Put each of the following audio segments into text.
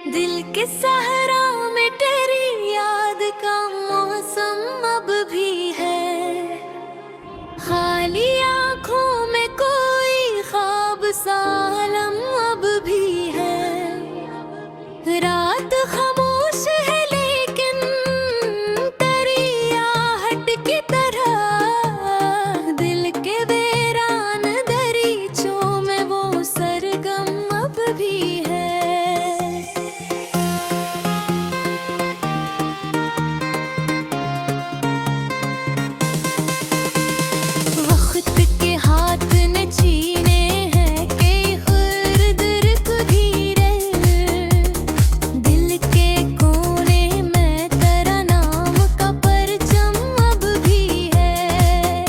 दिल के सहरा में तेरी याद का मौसम अब भी है। खाली आँखों में कोई ख्वाब सा आलम अब भी है। रात खामोश है लेकिन तेरी आहट की तरह दिल के वीरान दरीचों में वो सरगम अब भी है। वक्त के हाथ ने छीने हैं कई खुर्द रुक धीरे। दिल के कोने में तेरा नाम का परचम अब भी है।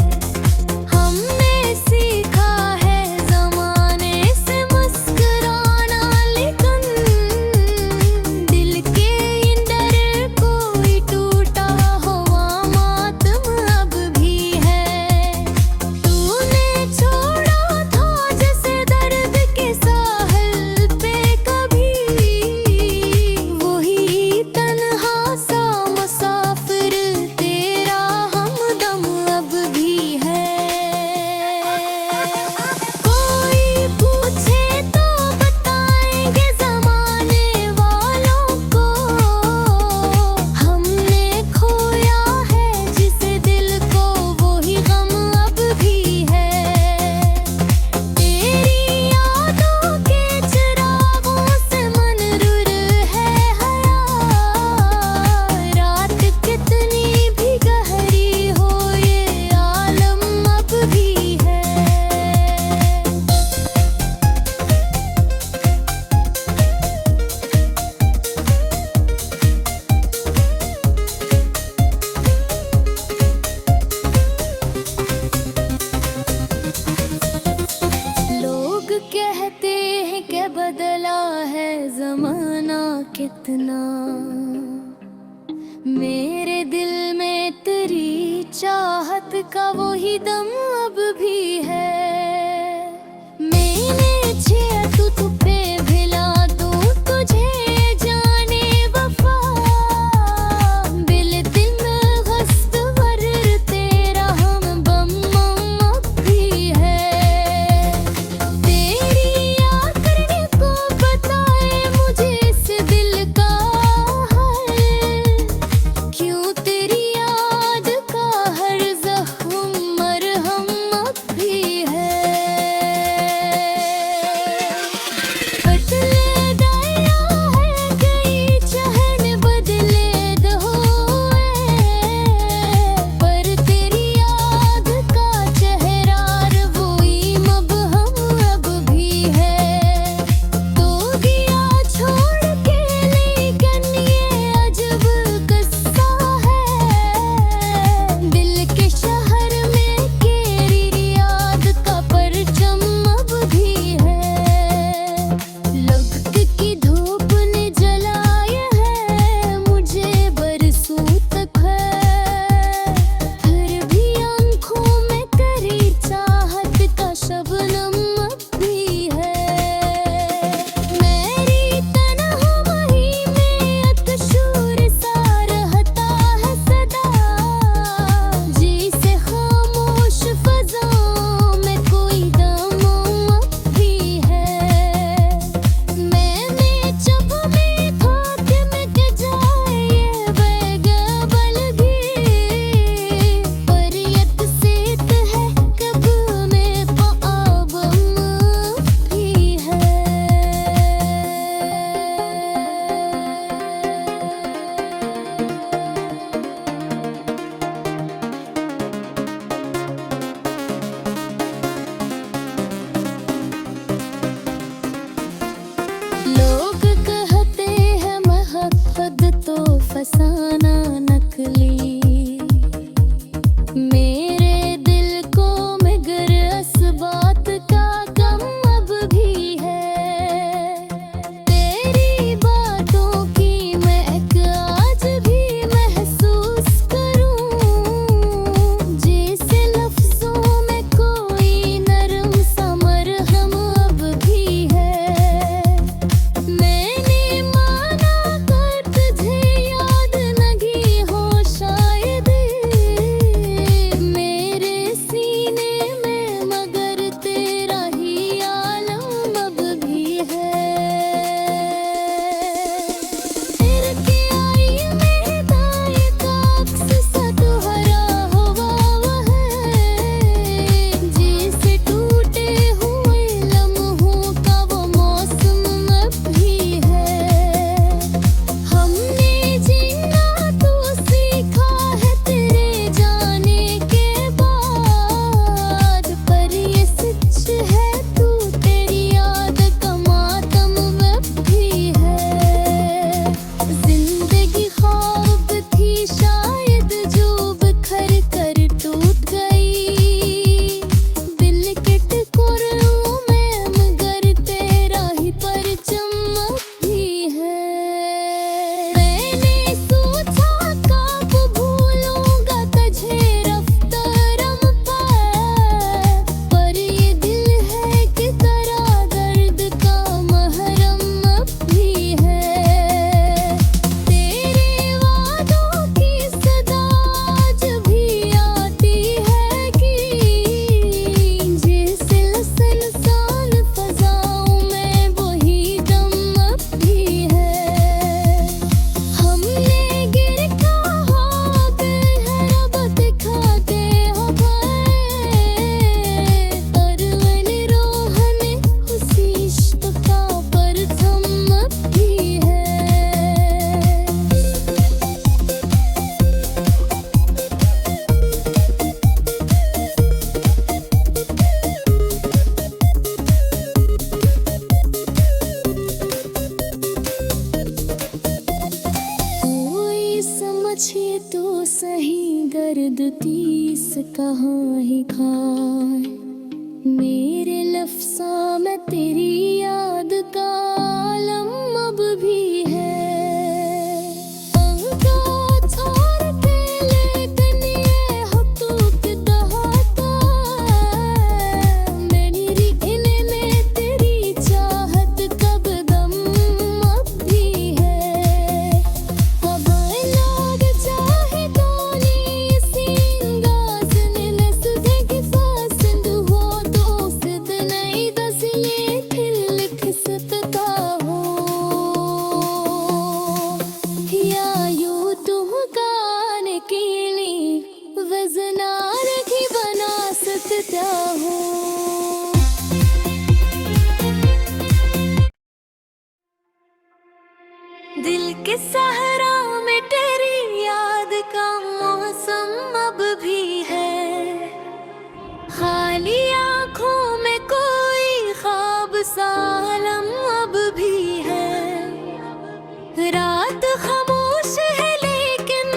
हमने सीखा है ज़माने से मुस्कुराना लेकिन दिल के अंदर कोई टूटा हुआ मातम अब भी है। तूने छोड़ा था जैसे दर्द के साहिल पे कभी, वही तन्हा सा मुसाफिर तेरा हमदम अब भी है। कोई पूछे तो बताएंगे ज़माने वालों को, हमने खोया है जिस दिल को वही गम अब भी है। तेरी यादों के चिरागों से मनरूर है हया। रात कितनी भी गहरी हो ये आलम अब भी है। लोग कहते हैं कि बदला है जमाना कितना, मेरे दिल में तेरी चाहत का वही दम अब भी है। मैंने जिया तू पे भिला दूं तुझे जाने वफा, दिल में गस्तवर तेरा हम बम अब भी है। तेरी आखिरी को बताए मुझे इस दिल का हाल, क्यों तेरी याद का हर जख्म मरहम अब भी है। तीस कहाँ ही खाए। मेरे लफ्ज़ों में तेरी याद का आलम अब भी है। दिल के सहरा में तेरी याद का मौसम अब भी है। खाली आँखों में कोई ख्वाब सा आलम अब भी है। रात खामोश है लेकिन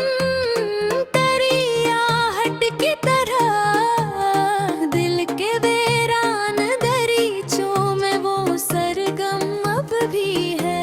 तेरी आहट की तरह दिल के वीरान दरीचों में वो सरगम अब भी है।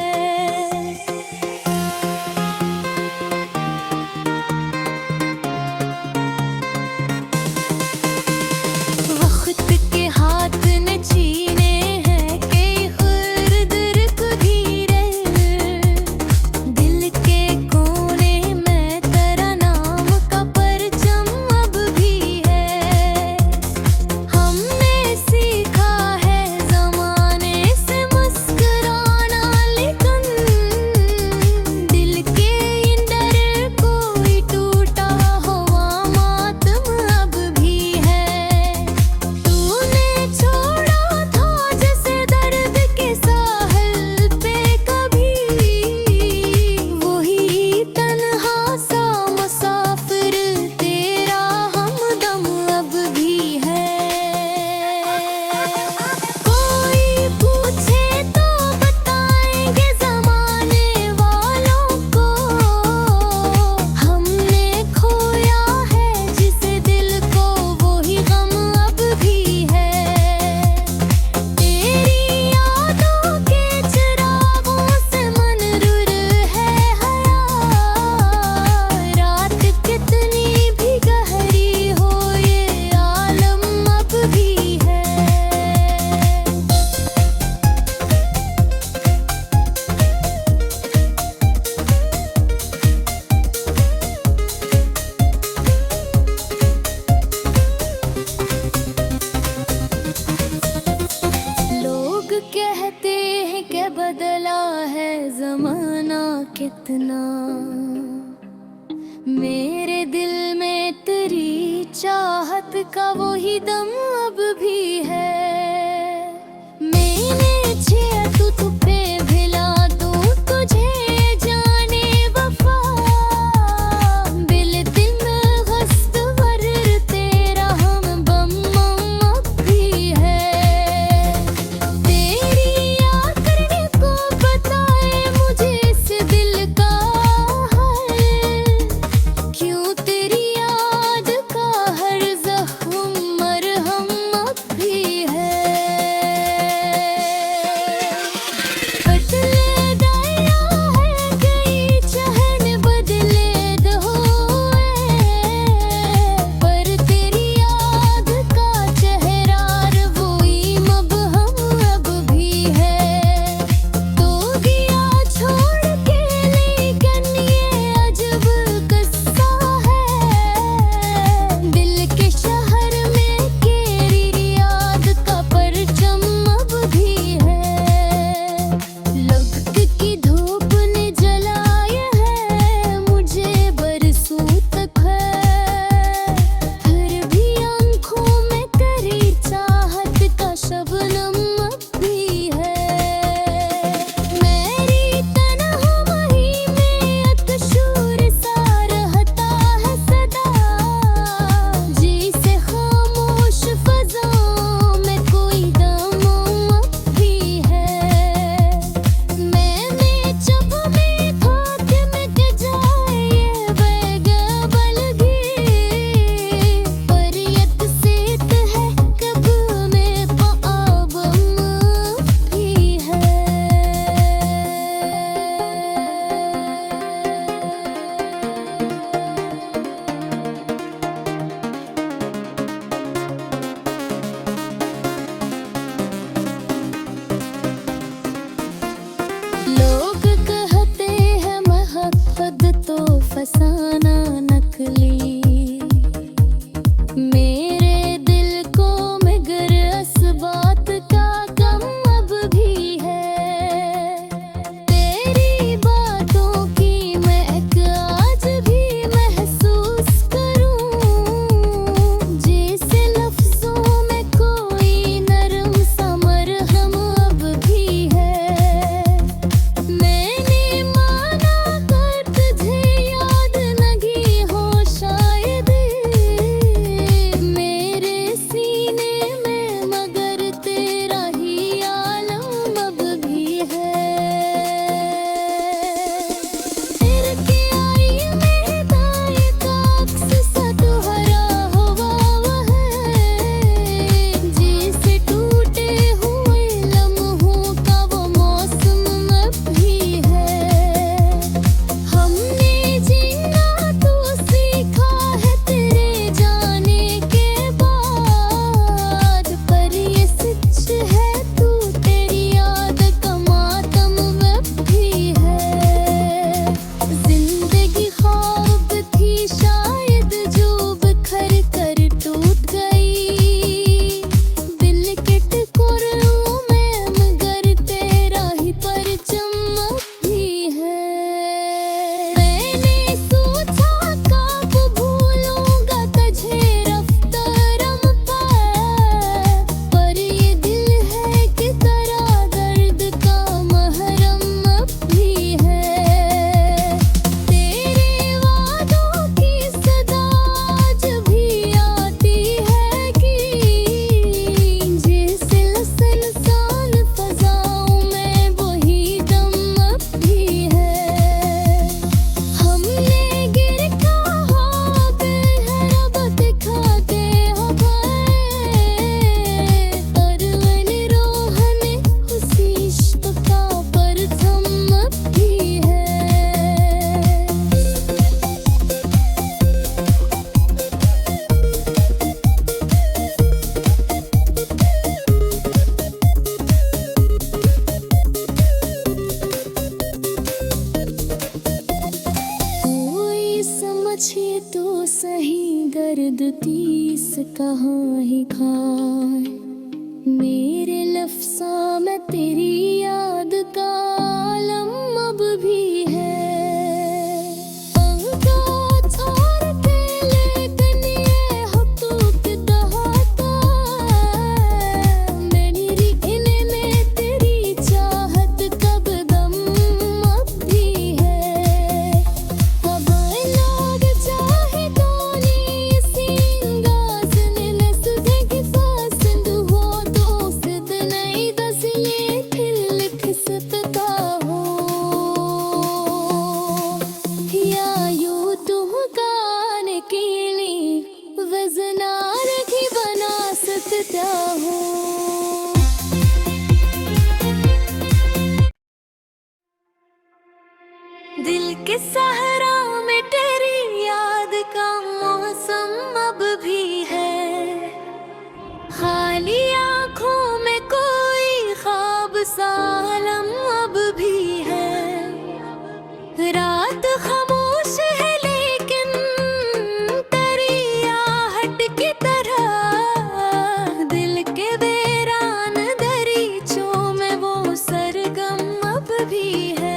बदला है ज़माना कितना, मेरे दिल में तेरी चाहत का वही दम अब भी है। मैंने जिया तू पे भिला दूं तुझे जाने वफा, दिल में गस्तवर तेरा हम बम अब भी है। तेरी याद करने को बताए मुझे इस दिल का हाल, क्यों तेरी याद का हर जख्म मरहम अब भी है। तीस कहाँ ही खाए, मेरे लफ्ज़ों में तेरी याद का आलम अब भी है। दिल के सहरा में तेरी याद का मौसम अब भी है, खाली आँखों में कोई ख्वाब सा आलम अब भी है। रात खामोश है लेकिन तेरी आहट की तरह, दिल के वीरान दरीचों में वो सरगम अब भी है।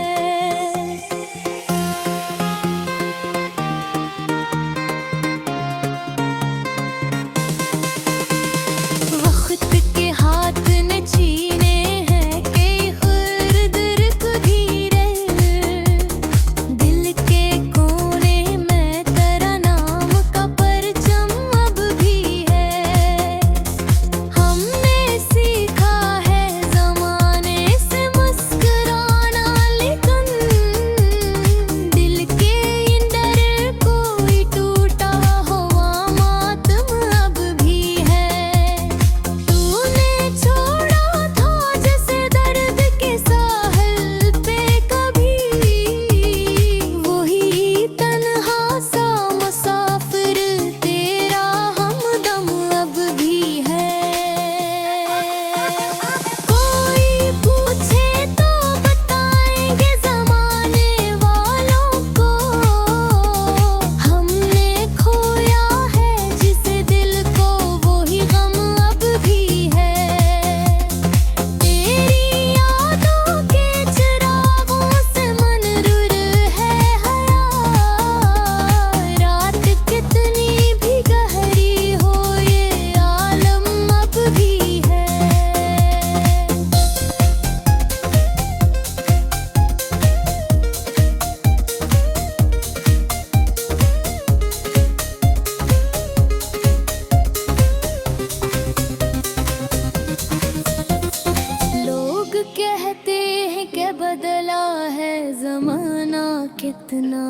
बदला है जमाना कितना,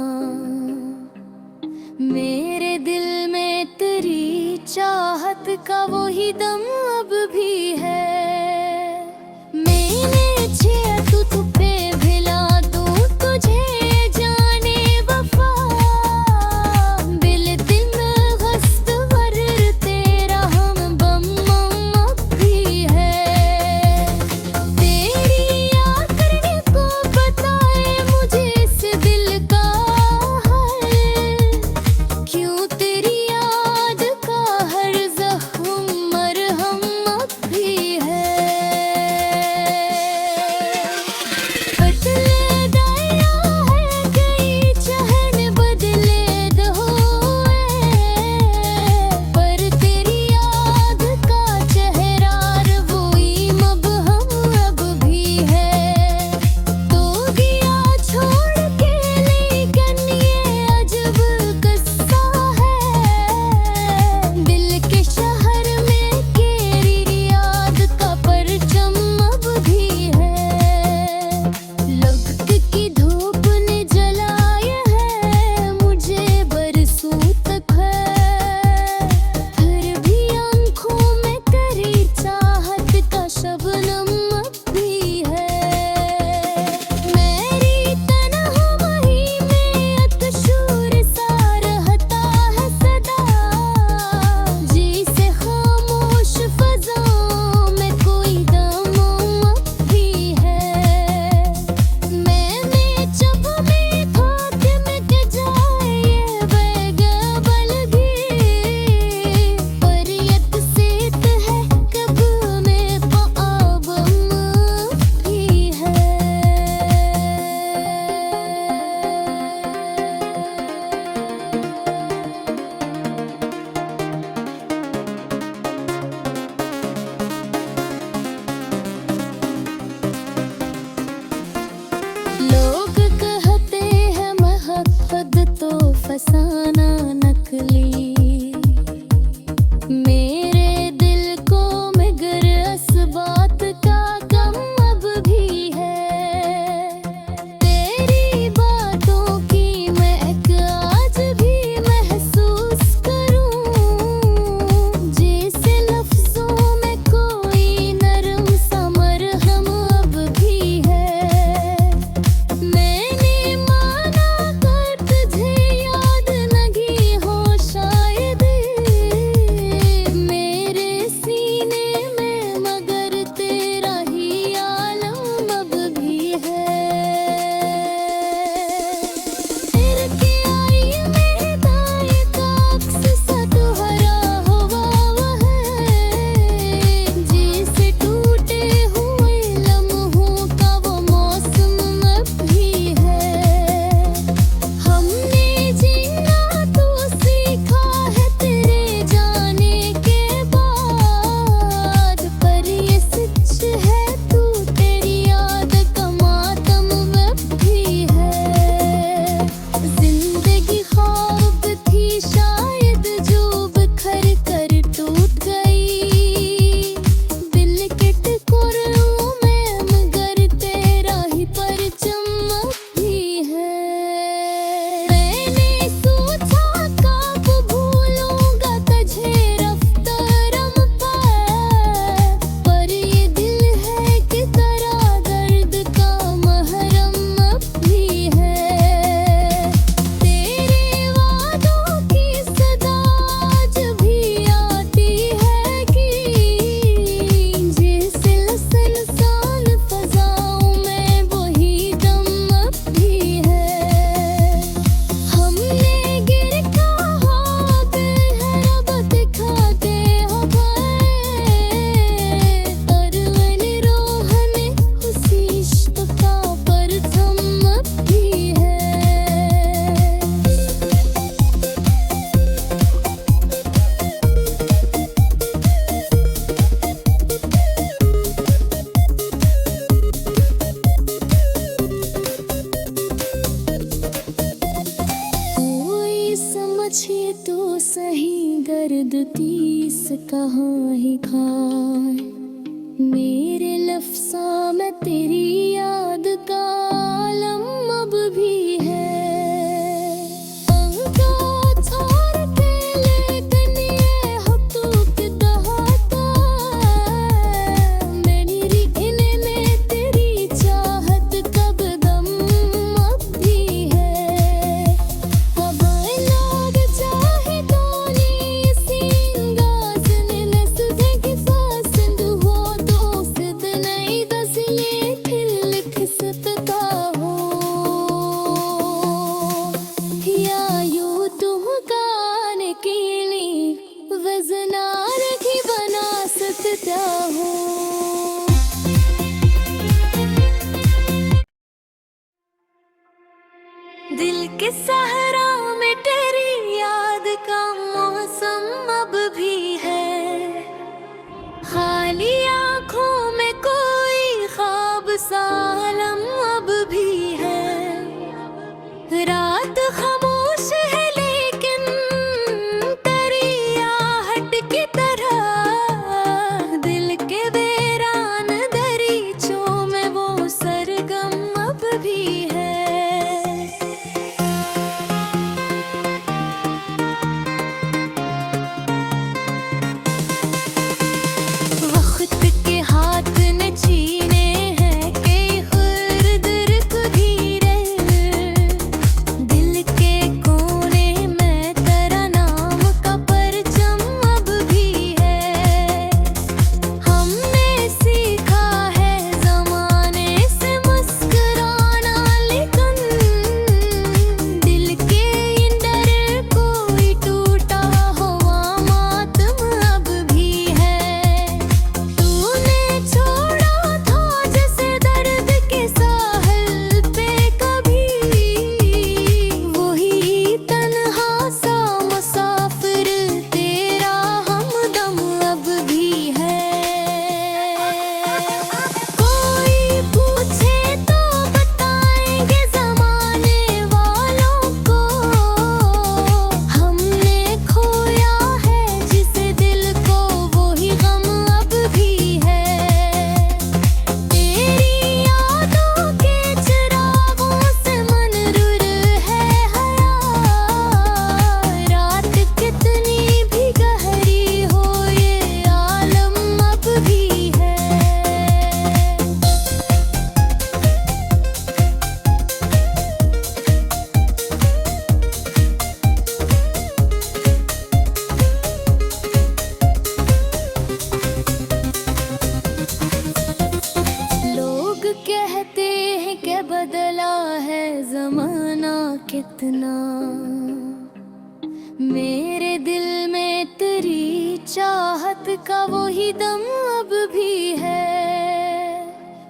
मेरे दिल में तेरी चाहत का वही दम अब भी है। मैंने जिया तू पे भिला दूं तुझे जाने वफा, दिल में गस्त वर तेरा हम बम अब भी है। तेरी याद करने को बताए मुझे इस दिल का हाल, क्यों तेरी याद का हर जख्म मरहम अब भी है। दर्द तीस कहाँ ही खाए। मेरे लफ्ज़ों में तेरी याद का आलम अब भी है। दिल के सहरा में तेरी याद का मौसम अब भी है। खाली आँखों में कोई ख्वाब सा आलम अब भी है। रात खामोश है लेकिन तेरी आहट की तरह दिल के वीरान दरीचों में वो सरगम अब भी है। बदला है ज़माना कितना, मेरे दिल में तेरी चाहत का वही दम अब भी है।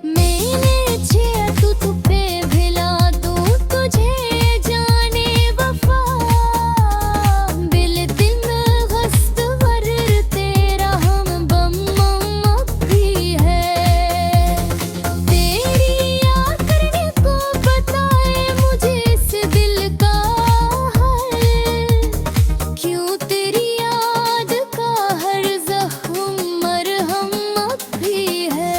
मैंने जिया तू पे भिला दूं तुझे जाने वफा, दिल में गस्त वर तेरा हम बम अब भी है। तेरी याद करने को बताए मुझे इस दिल का हाल, क्यों तेरी याद का हर जख्म मरहम अब भी है।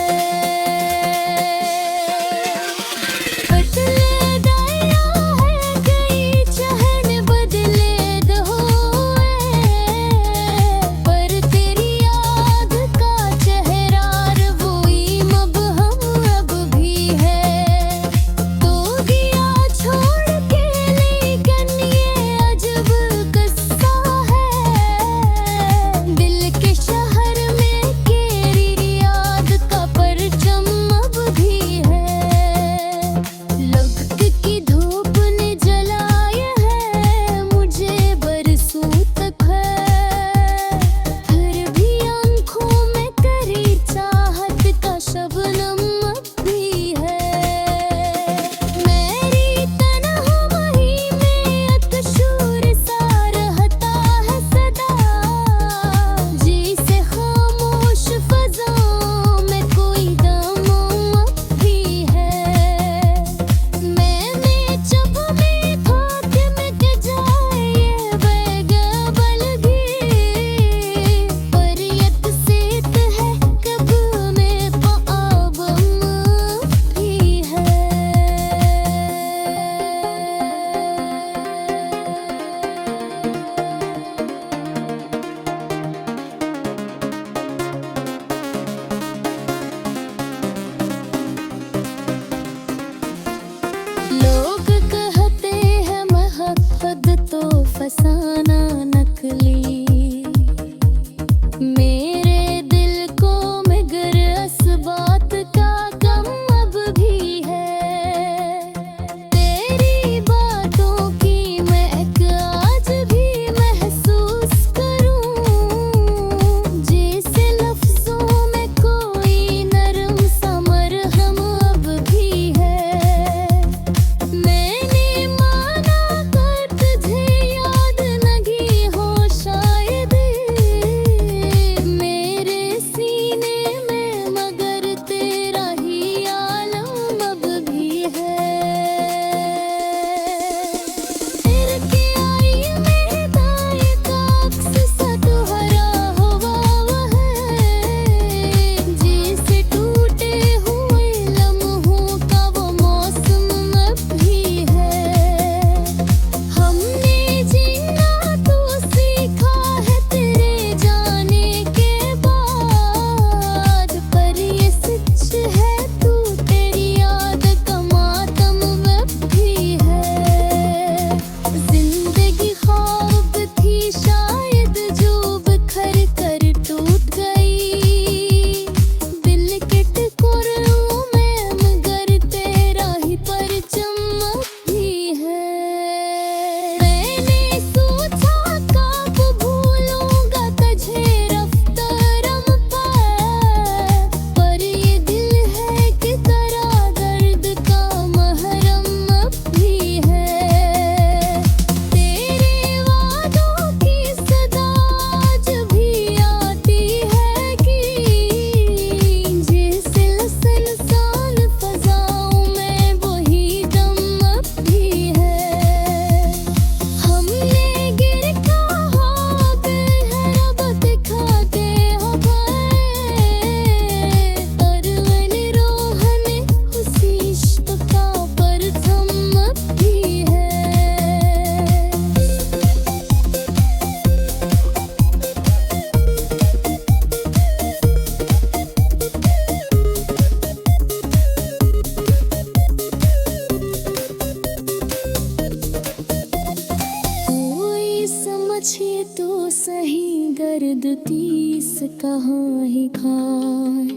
दर्द तीस कहाँ ही खाए,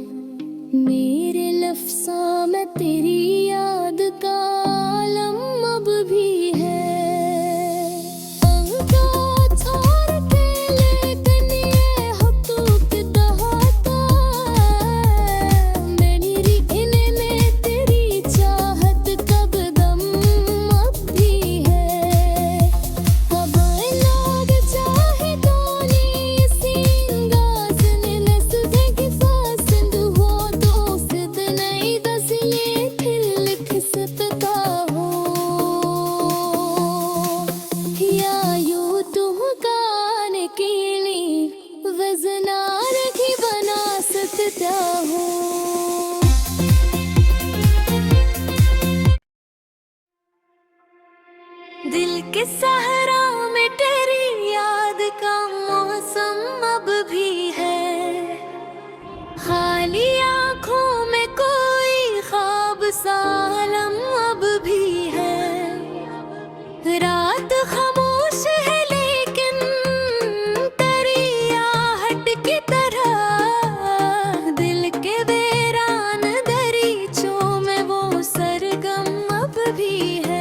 मेरे लफ्ज़ों में तेरी याद का आलम अब भी है। दिल के सहरा में तेरी याद का मौसम अब भी है, खाली आँखों में कोई ख्वाब सा आलम अब भी है। रात खामोश है लेकिन तेरी आहट की तरह, दिल के वीरान दरीचों में वो सरगम अब भी है।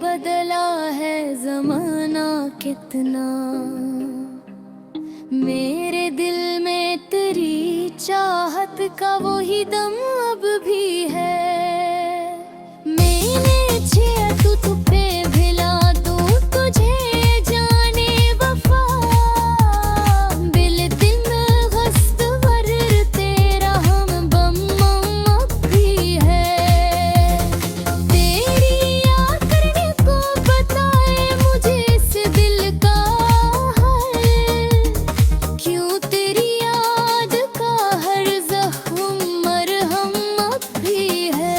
बदला है जमाना कितना, मेरे दिल में तेरी चाहत का वही दम अब भी है। मैंने जिया तू पे भिला दूं तुझे जाने वफा, दिल दिल में गस्त वर तेरा हम बम अब भी है। तेरी याद करने को बताए मुझे इस दिल का हाल, क्यों तेरी याद का हर जख्म मरहम अब भी है।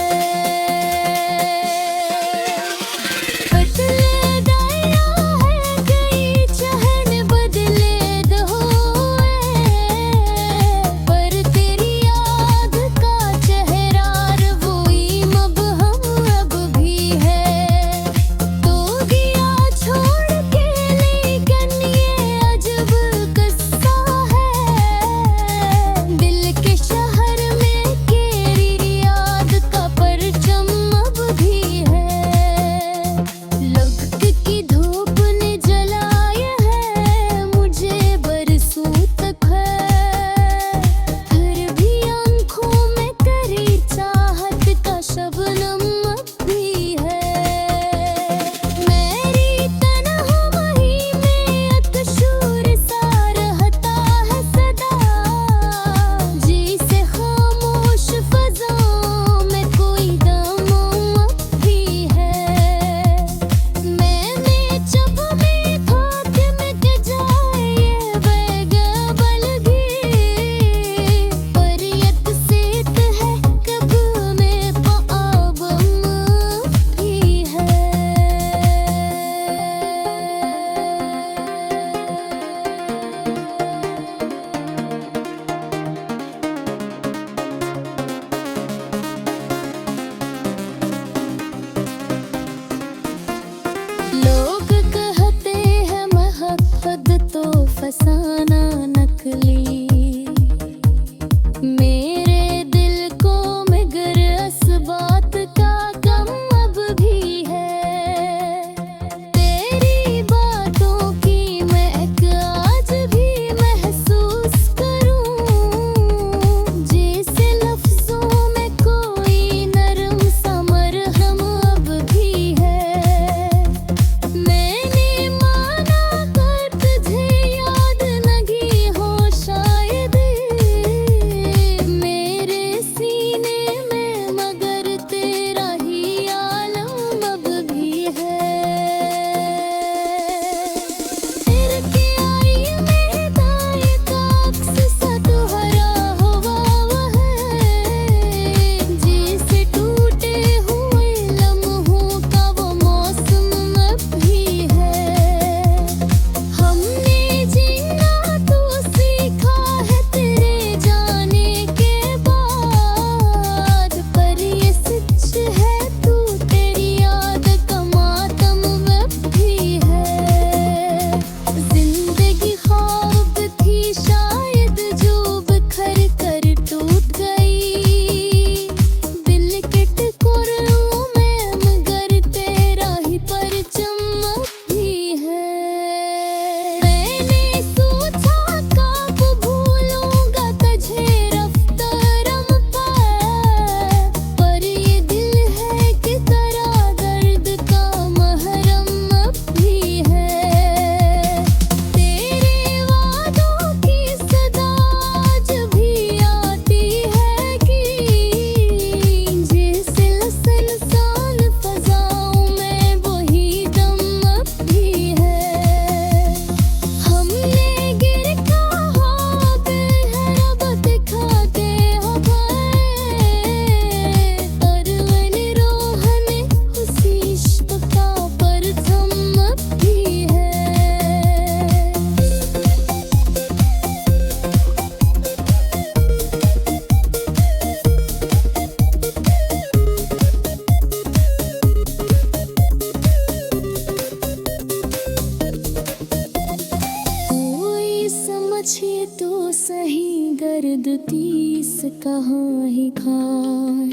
तीस कहाँ ही खाए,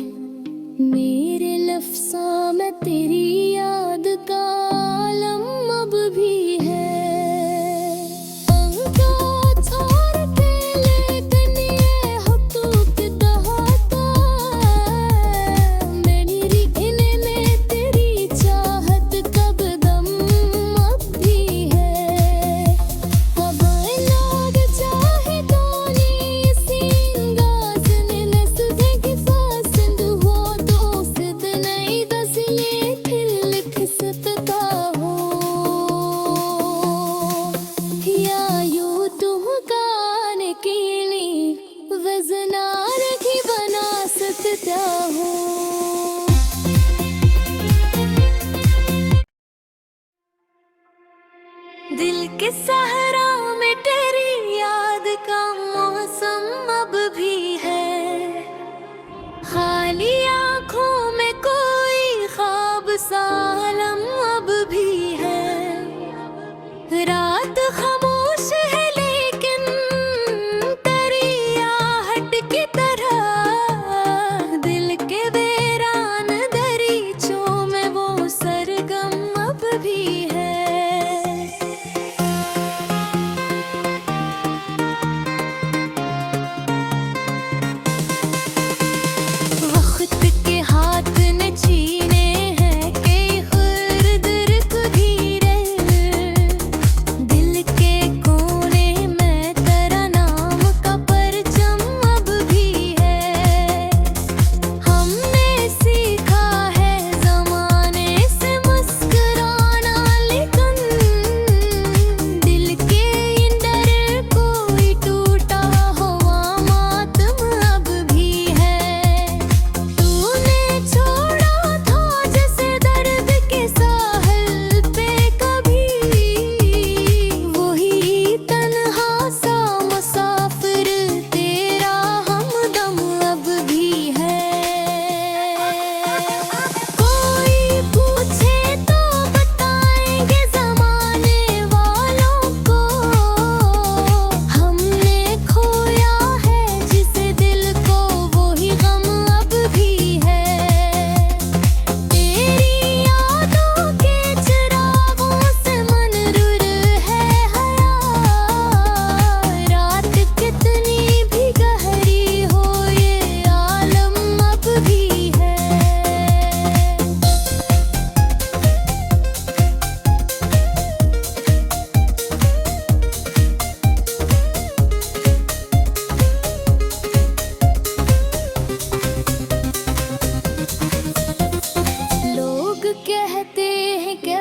मेरे लफ्ज़ों में तेरी याद का आलम अब भी है। दिल के सहरा में तेरी याद का मौसम अब भी है, खाली आँखों में कोई ख्वाब सा आलम अब भी है। रात खामोश है लेकिन तेरी आहट की तरह, दिल के वीरान दरीचों में वो सरगम अब भी है।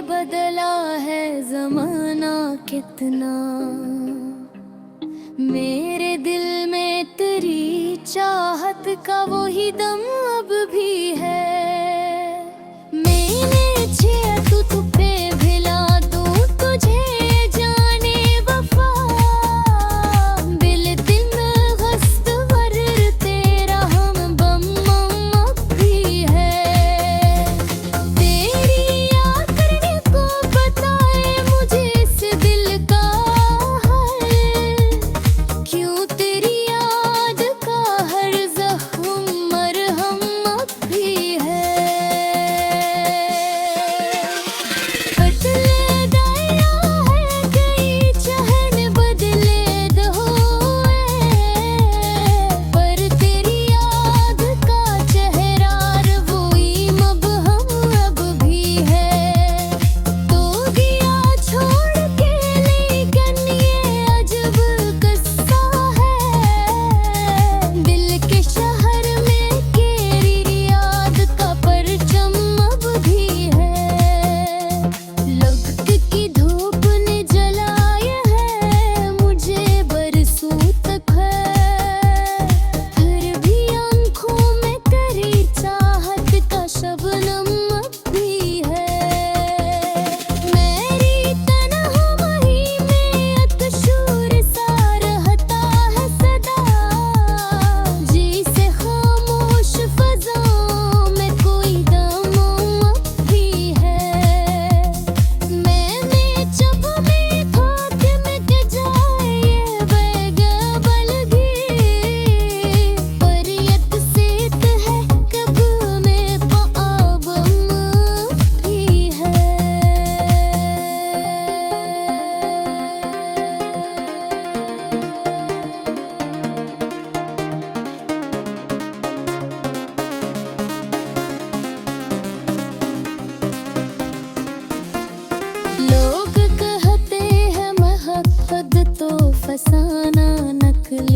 बदला है जमाना कितना, मेरे दिल में तेरी चाहत का वही दम अब भी है। मैंने जिया तू पे भिला दूं तुझे जाने वफा, दिल में गस्त वर तेरा हम बम अब भी है। तेरी याद करने को बताए मुझे इस दिल का हाल, क्यों तेरी याद का हर जख्म मरहम अब भी है। बहाना नकली